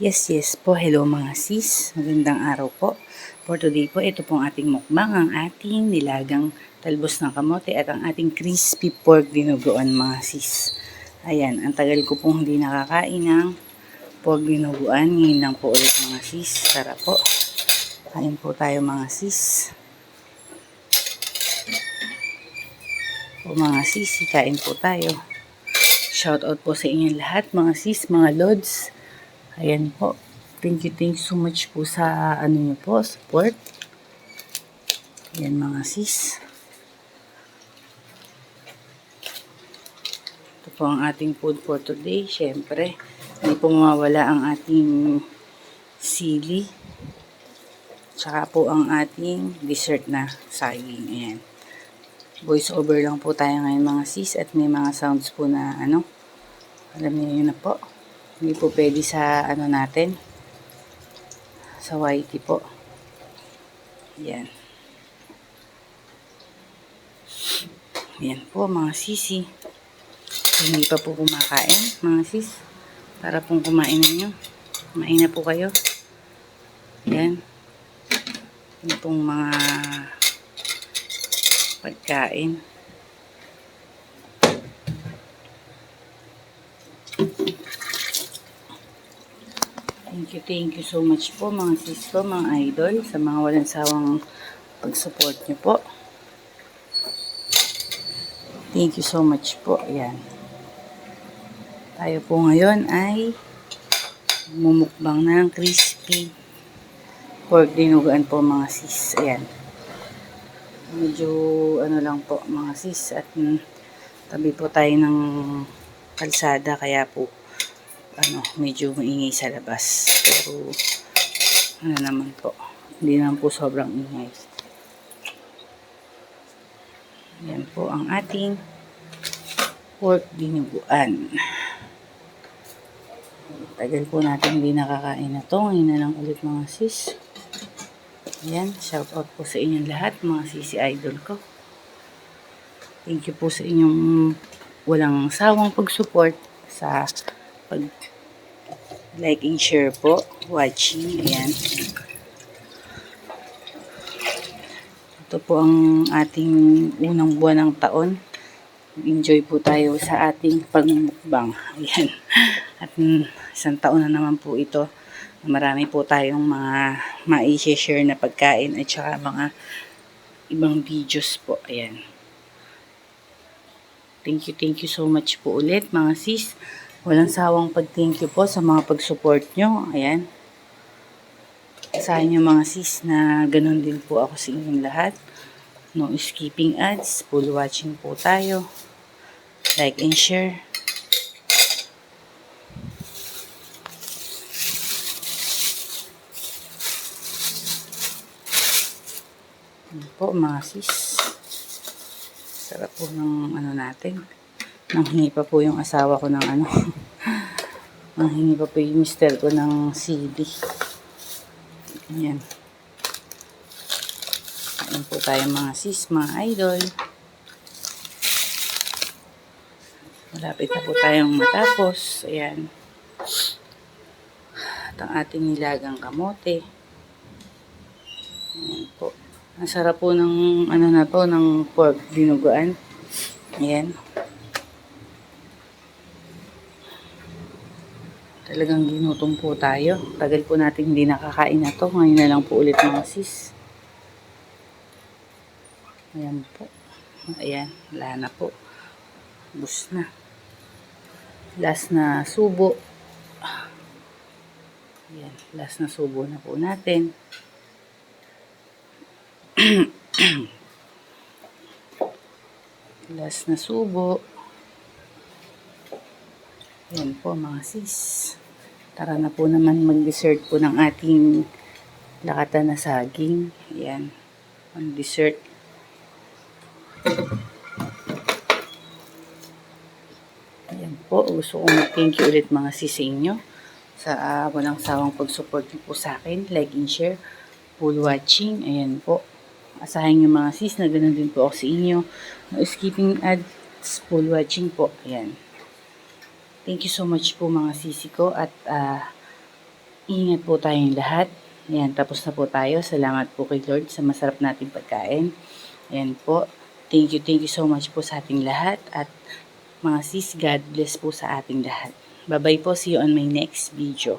Yes po. Hello mga sis. Magandang araw po. For today po, ito pong ating mukbang, ang ating nilagang talbos ng kamote at ang ating crispy pork dinuguan mga sis. Ayan, ang tagal ko pong hindi nakakain ng pork dinuguan. Ngayon lang po ulit mga sis. Tara po. Kain po tayo mga sis. O mga sis, kain po tayo. Shout out po sa inyo lahat mga sis, mga lods. Ayan po. Thank you so much po sa ano nyo po, support. Ayan mga sis. Ito po ang ating food for today. Siyempre, hindi po mawawala ang ating sili. Tsaka po ang ating dessert na saging. Ayan. Voice over lang po tayo ngayon mga sis at may mga sounds po na ano. Alam niyo yun na po. Hindi po pwede sa ano natin. Sa YT po. Ayan. Ayan po mga sisi. Kung hindi pa po kumakain mga sis. Para pong kumain ninyo. Kumain na po kayo. Ayan. Ayan pong mga pagkain. Thank you so much po mga sis ko, mga idol, sa mga walang sawang pag-support nyo po. Thank you so much po. Ayan. Tayo po ngayon ay mumukbang ng crispy pork dinuguan po mga sis. Ayan. Medyo ano lang po mga sis at tabi po tayo ng kalsada kaya po ano, medyo maingay sa labas. Pero ano naman po, hindi naman po sobrang ingay. Yan po ang ating pork dinuguan. Tagal po natin hindi nakakain na to. Ngayon na lang ulit mga sis. Ayan, shout out po sa inyong lahat mga sisi idol ko. Thank you po sa inyong walang sawang pag-support sa pag like and share po, watching. Ayan. Ito po ang ating unang buwan ng taon. Enjoy po tayo sa ating pagmumukbang. Ayan. At isang taon na naman po ito. Marami po tayong mga ma-share na pagkain at saka mga ibang videos po. Ayan. Thank you so much po ulit mga sis. Walang sawang pag-thank you po sa mga pag-support nyo. Ayan. Sa inyo mga sis na ganun din po ako sa inyong lahat. No skipping ads. Full watching po tayo. Like and share. Ayan po mga sis. Sarap po ng ano natin. Nanghingi pa po yung asawa ko ng ano. Nanghingi pa po yung mister ko ng CD. Ayan. Ayan po tayo mga sis, mga idol. Malapit na po tayong matapos. Ayan. At ang ating nilagang kamote. Ayan po. Ang sarap po ng ano na po, ng pork dinuguan. Ayan. Talagang ginutom po tayo. Tagal po natin hindi nakakain na to. Ngayon na lang po ulit mga sis. Ayan po. Ayan. Wala na po. Bus na. Last na subo. Ayan. Last na subo na po natin. Last na subo. Ayan po mga sis. Tara na po naman mag-dessert po ng ating lakatan na saging. Ayan. Ang dessert. Ayan po. Gusto kong mag-thank you ulit mga sis sa inyo. Sa walang sawang pag-support niyo po sa akin. Like and share. Full watching. Ayan po. Asahin nyo mga sis na ganun din po ako sa inyo. No skipping ads. Full watching po. Ayan. Thank you so much po mga sisi ko at Ingat po tayong lahat. Ayan, tapos na po tayo. Salamat po kay Lord sa masarap nating pagkain. Ayan po. Thank you so much po sa ating lahat. At mga sis, God bless po sa ating lahat. Bye-bye po. See you on my next video.